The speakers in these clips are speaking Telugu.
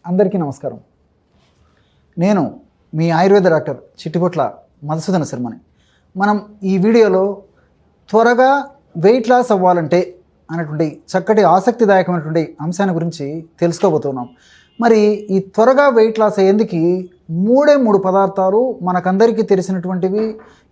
అందరికీ నమస్కారం. నేను మీ ఆయుర్వేద డాక్టర్ చిట్టిపొట్ల మధుసూదన శర్మని. మనం ఈ వీడియోలో త్వరగా వెయిట్ లాస్ అవ్వాలంటే అనేటువంటి చక్కటి ఆసక్తిదాయకమైనటువంటి అంశాన్ని గురించి తెలుసుకోబోతున్నాం. మరి ఈ త్వరగా వెయిట్ లాస్ అయ్యేందుకు మూడు పదార్థాలు మనకందరికీ తెలిసినటువంటివి,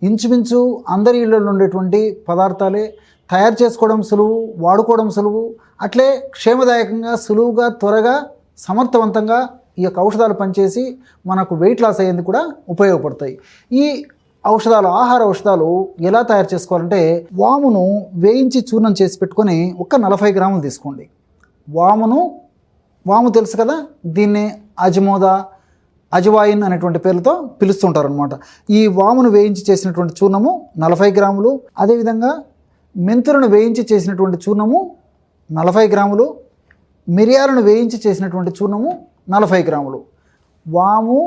ఇంచుమించు అందరి ఇళ్ళలో ఉండేటువంటి పదార్థాలే. తయారు చేసుకోవడం సులువు, వాడుకోవడం సులువు, అట్లే క్షేమదాయకంగా సులువుగా త్వరగా సమర్థవంతంగా ఈ యొక్క ఔషధాలు పనిచేసి మనకు వెయిట్ లాస్ అయ్యేందుకు కూడా ఉపయోగపడతాయి. ఈ ఔషధాలు, ఆహార ఔషధాలు ఎలా తయారు చేసుకోవాలంటే, వామును వేయించి చూర్ణం చేసి పెట్టుకొని ఒక 40 గ్రాములు తీసుకోండి. వాము తెలుసు కదా, దీన్ని అజ్మోదా, అజ్వాయిన్ అనేటువంటి పేర్లతో పిలుస్తుంటారు అనమాట. ఈ వామును వేయించి చేసినటువంటి చూర్ణము 40 గ్రాములు, అదేవిధంగా మెంతులను వేయించి చేసినటువంటి చూర్ణము 40 గ్రాములు, మిరియాలను వేయించి చేసినటువంటి చూర్ణము 40 గ్రాములు, వాము,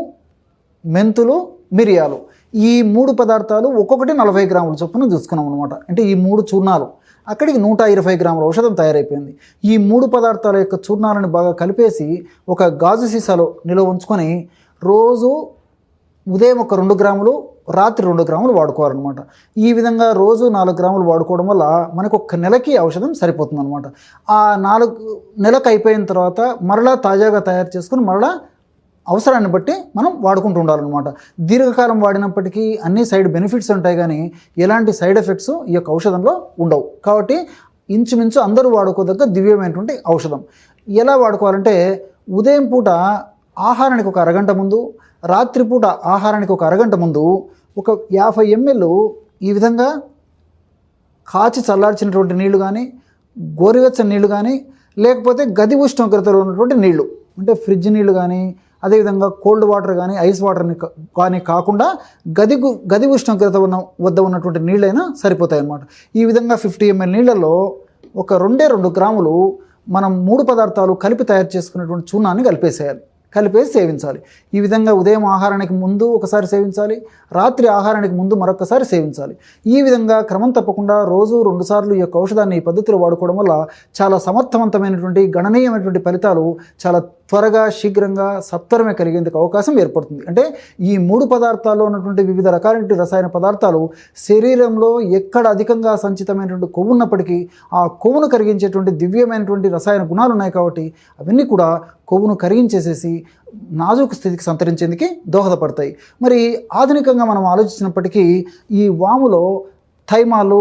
మెంతులు, మిరియాలు, ఈ 3 పదార్థాలు ఒక్కొక్కటి 40 గ్రాముల చొప్పున చూసుకున్నాం అనమాట. అంటే ఈ 3 చూర్ణాలు, అక్కడికి 120 గ్రాముల ఔషధం తయారైపోయింది. ఈ 3 పదార్థాల యొక్క చూర్ణాలను బాగా కలిపేసి ఒక గాజు సీసాలో నిల్వ ఉంచుకొని రోజు ఉదయం ఒక 2 గ్రాములు, రాత్రి 2 గ్రాములు వాడుకోవాలన్నమాట. ఈ విధంగా రోజు 4 గ్రాములు వాడుకోవడం వల్ల మనకు ఒక నెలకి ఔషధం సరిపోతుంది అనమాట. ఆ 4 నెలకు అయిపోయిన తర్వాత మరలా తాజాగా తయారు చేసుకుని మరలా అవసరాన్ని బట్టి మనం వాడుకుంటూ ఉండాలన్నమాట. దీర్ఘకాలం వాడినప్పటికీ అన్ని సైడ్ బెనిఫిట్స్ ఉంటాయి, కానీ ఎలాంటి సైడ్ ఎఫెక్ట్స్ ఈ యొక్క ఔషధంలో ఉండవు. కాబట్టి ఇంచుమించు అందరూ వాడుకోదగ్గ దివ్యమైనటువంటి ఔషధం. ఎలా వాడుకోవాలంటే, ఉదయం పూట ఆహారానికి ఒక అరగంట ముందు, రాత్రిపూట ఆహారానికి ఒక అరగంట ముందు ఒక 50 ml ఈ విధంగా కాచి చల్లార్చినటువంటి నీళ్లు కానీ, గోరువెచ్చని నీళ్లు కానీ, లేకపోతే గది ఉష్ణోగ్రతలో ఉన్నటువంటి నీళ్లు, అంటే ఫ్రిడ్జ్ నీళ్లు కానీ, అదేవిధంగా కోల్డ్ వాటర్ కానీ, ఐస్ వాటర్ని కానీ కాకుండా గది ఉష్ణోగ్రత వద్ద ఉన్నటువంటి నీళ్ళైనా సరిపోతాయి అన్నమాట. ఈ విధంగా 50 ml నీళ్ళలో ఒక 2 గ్రాములు మనం 3 పదార్థాలు కలిపి తయారు చేసుకున్నటువంటి చూర్ణాన్ని కలిపేసి సేవించాలి. ఈ విధంగా ఉదయం ఆహారానికి ముందు ఒకసారి సేవించాలి, రాత్రి ఆహారానికి ముందు మరొకసారి సేవించాలి. ఈ విధంగా క్రమం తప్పకుండా రోజు 2 సార్లు ఈ యొక్క ఔషధాన్ని ఈ పద్ధతిలో వాడుకోవడం వల్ల చాలా సమర్థవంతమైనటువంటి, గణనీయమైనటువంటి ఫలితాలు చాలా త్వరగా, శీఘ్రంగా, సత్వరమే కలిగేందుకు అవకాశం ఏర్పడుతుంది. అంటే ఈ 3 పదార్థాల్లో ఉన్నటువంటి వివిధ రకాలైన రసాయన పదార్థాలు శరీరంలో ఎక్కడ అధికంగా సంచితమైనటువంటి కొవ్వు ఉన్నప్పటికీ ఆ కొవ్వును కరిగించేటువంటి దివ్యమైనటువంటి రసాయన గుణాలు ఉన్నాయి. కాబట్టి అవన్నీ కూడా కొవ్వును కరిగించేసేసి నాజూకు స్థితికి సంతరించేందుకు దోహదపడతాయి. మరి ఆధునికంగా మనం ఆలోచించినప్పటికీ ఈ వాములో థైమాలు,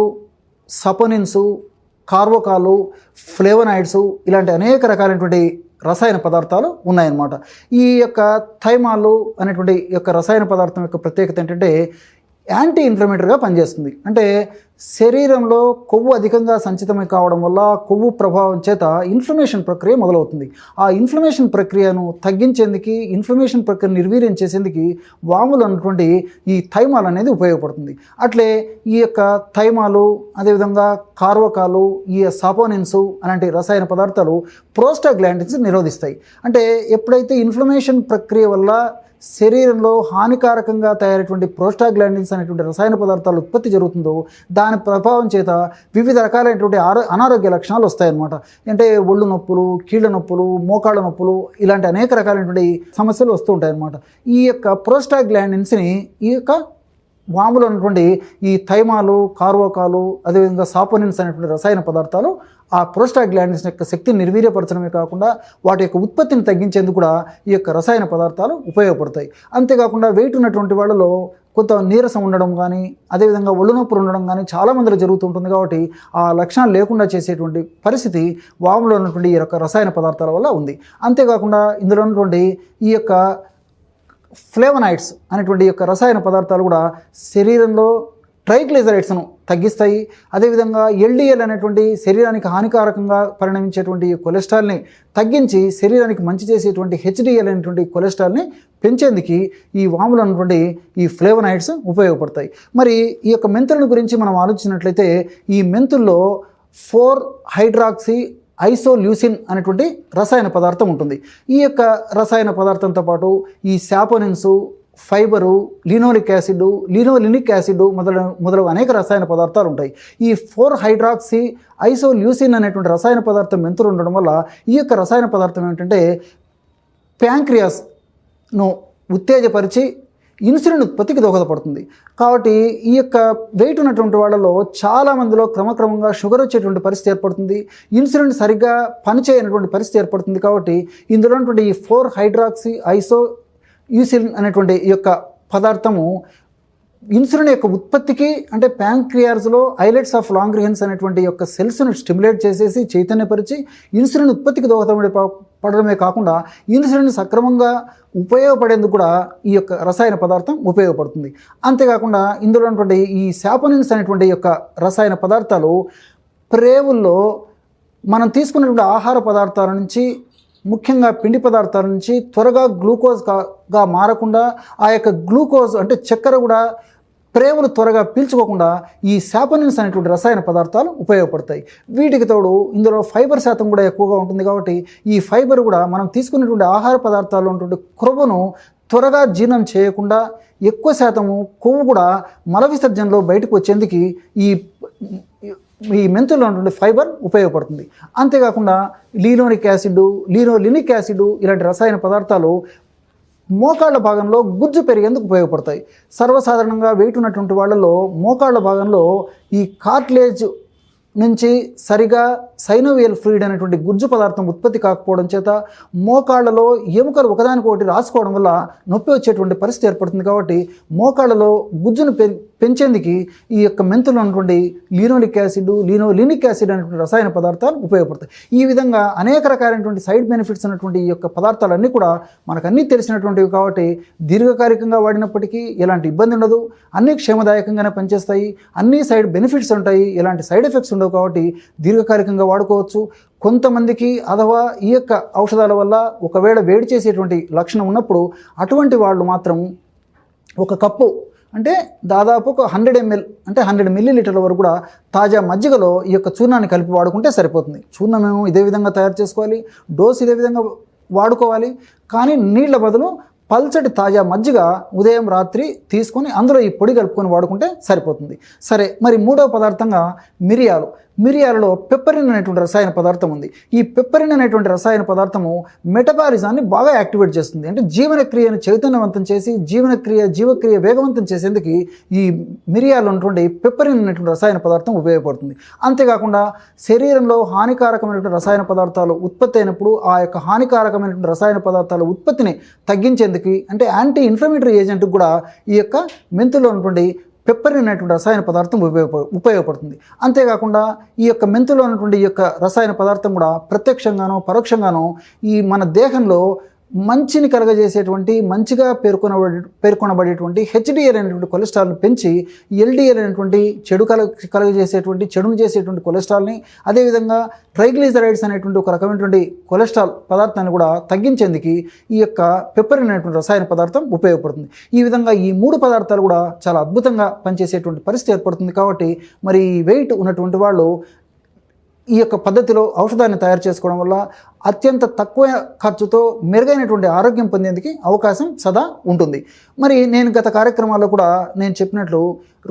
సపోనిన్సు, కార్బోకాలు, ఫ్లేవనాయిడ్స్ ఇలాంటి అనేక రకాలైనటువంటి రసాయన పదార్థాలు ఉన్నాయన్నమాట. ఈ యొక్క థైమాలు అనేటువంటి యొక్క రసాయన పదార్థం యొక్క ప్రత్యేకత ఏంటంటే, యాంటీ ఇన్ఫ్లమేటరీగా పనిచేస్తుంది. అంటే శరీరంలో కొవ్వు అధికంగా సంచితమై కావడం వల్ల కొవ్వు ప్రభావం చేత ఇన్ఫ్లమేషన్ ప్రక్రియ మొదలవుతుంది. ఆ ఇన్ఫ్లమేషన్ ప్రక్రియను తగ్గించేందుకు, ఇన్ఫ్లమేషన్ ప్రక్రియను నిర్వీర్యం చేసేందుకు వాములు అన్నటువంటి ఈ థైమాల్ అనేది ఉపయోగపడుతుంది. అట్లే ఈ యొక్క థైమాలు, అదేవిధంగా కార్వకాలు, ఈ సాపోనిన్స్ అలాంటి రసాయన పదార్థాలు ప్రోస్టాగ్లాండిన్స్ నిరోధిస్తాయి. అంటే ఎప్పుడైతే ఇన్ఫ్లమేషన్ ప్రక్రియ వల్ల శరీరంలో హానికారకంగా తయారైనటువంటి ప్రోస్టాగ్లాండిన్స్ అనేటువంటి రసాయన పదార్థాలు ఉత్పత్తి జరుగుతుందో, దాని ప్రభావం చేత వివిధ రకాలైనటువంటి అనారోగ్య లక్షణాలు వస్తాయన్నమాట. అంటే ఒళ్ళు నొప్పులు, కీళ్ళ నొప్పులు, మోకాళ్ళ నొప్పులు, ఇలాంటి అనేక రకాలైనటువంటి సమస్యలు వస్తూ ఉంటాయన్నమాట. ఈ యొక్క ప్రోస్టాగ్లాండిన్స్ని ఈ యొక్క వాములో ఉన్నటువంటి ఈ థైమాలు, కార్వోకాలు, అదేవిధంగా సాపోనిన్స్ అనేటువంటి రసాయన పదార్థాలు ఆ ప్రోస్టాగ్లాండిన్స్ యొక్క శక్తిని నిర్వీర్యపరచడమే కాకుండా వాటి యొక్క ఉత్పత్తిని తగ్గించేందుకు కూడా ఈ యొక్క రసాయన పదార్థాలు ఉపయోగపడతాయి. అంతేకాకుండా వెయిట్ ఉన్నటువంటి వాళ్ళలో కొంత నీరసం ఉండడం కానీ, అదేవిధంగా ఒళ్ళు నొప్పులు ఉండడం కానీ చాలామందిలో జరుగుతుంటుంది. కాబట్టి ఆ లక్షణాలు లేకుండా చేసేటువంటి పరిస్థితి వాములో ఉన్నటువంటి ఈ యొక్క రసాయన పదార్థాల వల్ల ఉంది. అంతేకాకుండా ఇందులో ఉన్నటువంటి ఈ యొక్క ఫ్లేవనాయిడ్స్ అనేటువంటి యొక్క రసాయన పదార్థాలు కూడా శరీరంలో ట్రైగ్లిజరైడ్స్ను తగ్గిస్తాయి. అదేవిధంగా ఎల్డిఎల్ అనేటువంటి శరీరానికి హానికారకంగా పరిణమించేటువంటి కొలెస్ట్రాల్ని తగ్గించి శరీరానికి మంచి చేసేటువంటి హెచ్డిఎల్ అనేటువంటి కొలెస్ట్రాల్ని పెంచేందుకు ఈ వాములు అన్నటువంటి ఈ ఫ్లేవనాయిడ్స్ ఉపయోగపడతాయి. మరి ఈ యొక్క మెంతులను గురించి మనం ఆలోచించినట్లయితే, ఈ మెంతుల్లో 4-హైడ్రాక్సీ ఐసోల్యూసిన్ అనేటువంటి రసాయన పదార్థం ఉంటుంది. ఈ యొక్క రసాయన పదార్థంతో పాటు ఈ saponins, fibre, linoleic acid, linolenic acid మొదలగు అనేక రసాయన పదార్థాలు ఉంటాయి. ఈ 4-హైడ్రాక్సీ ఐసోల్యూసిన్ అనేటువంటి రసాయన పదార్థం మెంతులు ఉండడం వల్ల ఈ యొక్క రసాయన పదార్థం ఏంటంటే ప్యాంక్రియాస్ను ఉత్తేజపరిచి ఇన్సులిన్ ఉత్పత్తికి దోహదపడుతుంది. కాబట్టి ఈ యొక్క వెయిట్ ఉన్నటువంటి వాళ్ళలో చాలామందిలో క్రమక్రమంగా షుగర్ వచ్చేటువంటి పరిస్థితి ఏర్పడుతుంది. ఇన్సులిన్ సరిగ్గా పనిచేయనటువంటి పరిస్థితి ఏర్పడుతుంది. కాబట్టి ఇందులో ఉన్నటువంటి ఈ 4-హైడ్రాక్సీ ఐసోయూసిలిన్ అనేటువంటి ఈ యొక్క పదార్థము ఇన్సులిన్ యొక్క ఉత్పత్తికి అంటే ప్యాంక్రియాస్లో ఐలెట్స్ ఆఫ్ లాంగ్రిహన్స్ అనేటువంటి యొక్క సెల్స్ను స్టిమ్యులేట్ చేసేసి చైతన్యపరిచి ఇన్సులిన్ ఉత్పత్తికి దోహదపడమే కాకుండా ఇన్సులిన్ సక్రమంగా ఉపయోగపడేందుకు కూడా ఈ యొక్క రసాయన పదార్థం ఉపయోగపడుతుంది. అంతేకాకుండా ఇందులో ఉన్నటువంటి ఈ శాపోనిన్స్ అనేటువంటి యొక్క రసాయన పదార్థాలు ప్రేవుల్లో మనం తీసుకున్నటువంటి ఆహార పదార్థాల నుంచి, ముఖ్యంగా పిండి పదార్థాల నుంచి త్వరగా గ్లూకోజ్గా మారకుండా ఆ యొక్క గ్లూకోజ్ అంటే చక్కెర కూడా ప్రేవులు త్వరగా పీల్చుకోకుండా ఈ శాపోనిన్స్ అనేటువంటి రసాయన పదార్థాలు ఉపయోగపడతాయి. వీటికి తోడు ఇందులో ఫైబర్ శాతం కూడా ఎక్కువగా ఉంటుంది. కాబట్టి ఈ ఫైబర్ కూడా మనం తీసుకున్నటువంటి ఆహార పదార్థాల్లో ఉన్నటువంటి క్రొవ్వును త్వరగా జీర్ణం చేయకుండా ఎక్కువ శాతము కొవ్వు కూడా మల విసర్జనలో బయటకు వచ్చేందుకు ఈ మెంతుల్లో ఉన్నటువంటి ఫైబర్ ఉపయోగపడుతుంది. అంతేకాకుండా లీనోనిక్ యాసిడ్, లీనోలినిక్ యాసిడ్ ఇలాంటి రసాయన పదార్థాలు మోకాళ్ళ భాగంలో గుజ్జు పెరిగేందుకు ఉపయోగపడతాయి. సర్వసాధారణంగా వెయిట్ ఉన్నటువంటి వాళ్ళలో మోకాళ్ళ భాగంలో ఈ కార్టిలేజ్ నుంచి సరిగా సైనోవియల్ ఫ్లూయిడ్ అనేటువంటి గుజ్జు పదార్థం ఉత్పత్తి కాకపోవడం చేత మోకాళ్ళలో ఎముకలు ఒకదానికొకటి రాసుకోవడం వల్ల నొప్పి వచ్చేటువంటి పరిస్థితి ఏర్పడుతుంది. కాబట్టి మోకాళ్ళలో గుజ్జును పెంచేందుకు ఈ యొక్క మెంతుల్లో ఉన్నటువంటి లీనోలిక్ యాసిడ్, లీనోలినిక్ యాసిడ్ అనేటువంటి రసాయన పదార్థాలు ఉపయోగపడతాయి. ఈ విధంగా అనేక రకాలైనటువంటి సైడ్ బెనిఫిట్స్ ఉన్నటువంటి ఈ యొక్క పదార్థాలన్నీ కూడా మనకు అన్నీ తెలిసినటువంటివి. కాబట్టి దీర్ఘకాలికంగా వాడినప్పటికీ ఎలాంటి ఇబ్బంది ఉండదు, అన్నీ క్షేమదాయకంగానే పనిచేస్తాయి, అన్ని సైడ్ బెనిఫిట్స్ ఉంటాయి, ఎలాంటి సైడ్ ఎఫెక్ట్స్ ఉండవు. కాబట్టి దీర్ఘకాలికంగా వాడుకోవచ్చు. కొంతమందికి అథవా ఈ యొక్క ఔషధాల వల్ల ఒకవేళ వేడి చేసేటువంటి లక్షణం ఉన్నప్పుడు అటువంటి వాళ్ళు మాత్రం ఒక కప్పు అంటే దాదాపు ఒక 100 ml అంటే 100 milliliters వరకు కూడా తాజా మజ్జిగలో ఈ యొక్క చూర్ణాన్ని కలిపి వాడుకుంటే సరిపోతుంది. చూర్ణం మేము ఇదే విధంగా తయారు చేసుకోవాలి, డోస్ ఇదే విధంగా వాడుకోవాలి. కానీ నీళ్ల బదులు పల్చటి తాజా మజ్జిగ ఉదయం రాత్రి తీసుకొని అందులో ఈ పొడి కలుపుకొని వాడుకుంటే సరిపోతుంది. సరే, మరి మూడవ పదార్థంగా మిరియాలలో పెప్పరిన్ అనేటువంటి రసాయన పదార్థం ఉంది. ఈ పెప్పరిన్ అనేటువంటి రసాయన పదార్థము మెటబాలిజాన్ని బాగా యాక్టివేట్ చేస్తుంది. అంటే జీవక్రియను చైతన్యవంతం చేసి జీవక్రియ వేగవంతం చేసేందుకు ఈ మిరియాలు ఉన్నటువంటి పెప్పరిన్ అనేటువంటి రసాయన పదార్థం ఉపయోగపడుతుంది. అంతేకాకుండా శరీరంలో హానికారకమైనటువంటి రసాయన పదార్థాలు ఉత్పత్తి అయినప్పుడు ఆ యొక్క హానికారకమైనటువంటి రసాయన పదార్థాల ఉత్పత్తిని తగ్గించేందుకు అంటే యాంటీ ఇన్ఫ్లమేటరీ ఏజెంట్ కూడా ఈ యొక్క మెంతుల్లో ఉన్నటువంటి పెప్పరిన్ అనేటువంటి రసాయన పదార్థం ఉపయోగపడుతుంది. అంతేకాకుండా ఈ యొక్క మెంతులో ఉన్నటువంటి ఈ యొక్క రసాయన పదార్థం కూడా ప్రత్యక్షంగానో పరోక్షంగానో ఈ మన దేహంలో మంచిని కలగజేసేటువంటి మంచిగా పేర్కొనబడేటువంటి హెచ్డిఎల్ అనేటువంటి కొలెస్ట్రాల్ని పెంచి ఎల్డిఎల్ అనేటువంటి చెడును చేసేటువంటి కొలెస్ట్రాల్ని, అదేవిధంగా ట్రైగ్లిజరైడ్స్ అనేటువంటి ఒక రకమైనటువంటి కొలెస్ట్రాల్ పదార్థాన్ని కూడా తగ్గించేందుకు ఈ యొక్క పెప్పరిన్ అనేటువంటి రసాయన పదార్థం ఉపయోగపడుతుంది. ఈ విధంగా ఈ 3 పదార్థాలు కూడా చాలా అద్భుతంగా పనిచేసేటువంటి పరిస్థితి ఏర్పడుతుంది. కాబట్టి మరి వెయిట్ ఉన్నటువంటి వాళ్ళు ఈ యొక్క పద్ధతిలో ఔషధాన్ని తయారు చేసుకోవడం వల్ల అత్యంత తక్కువ ఖర్చుతో మెరుగైనటువంటి ఆరోగ్యం పొందేందుకు అవకాశం సదా ఉంటుంది. మరి నేను గత కార్యక్రమాల్లో కూడా నేను చెప్పినట్లు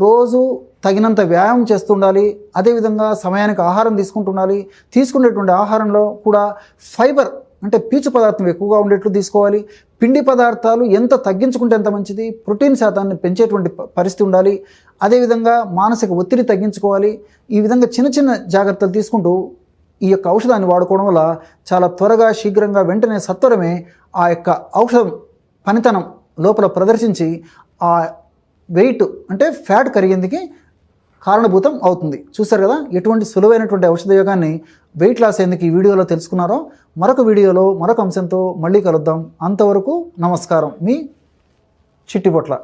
రోజు తగినంత వ్యాయామం చేస్తుండాలి, అదేవిధంగా సమయానికి ఆహారం తీసుకుంటుండాలి. తీసుకునేటువంటి ఆహారంలో కూడా ఫైబర్ అంటే పీచు పదార్థం ఎక్కువగా ఉండేట్లు తీసుకోవాలి. పిండి పదార్థాలు ఎంత తగ్గించుకుంటే ఎంత మంచిది, ప్రోటీన్ శాతాన్ని పెంచేటువంటి పరిస్థితి ఉండాలి. అదేవిధంగా మానసిక ఒత్తిడి తగ్గించుకోవాలి. ఈ విధంగా చిన్న చిన్న జాగ్రత్తలు తీసుకుంటూ ఈ యొక్క ఔషధాన్ని వాడుకోవడం వల్ల చాలా త్వరగా శీఘ్రంగా వెంటనే సత్వరమే ఆ యొక్క ఔషధం పనితనం లోపల ప్రదర్శించి ఆ వెయిట్ అంటే ఫ్యాట్ కరిగేందుకు కారణభూతం అవుతుంది. చూసారు కదా ఎటువంటి సులువైనటువంటి ఔషధ యోగాన్ని వెయిట్ లాస్ అయ్యేందుకు ఈ వీడియోలో తెలుసుకున్నారో. మరొక వీడియోలో మరొక అంశంతో మళ్ళీ కలుద్దాం. అంతవరకు నమస్కారం. మీ చిట్టిబొట్ల.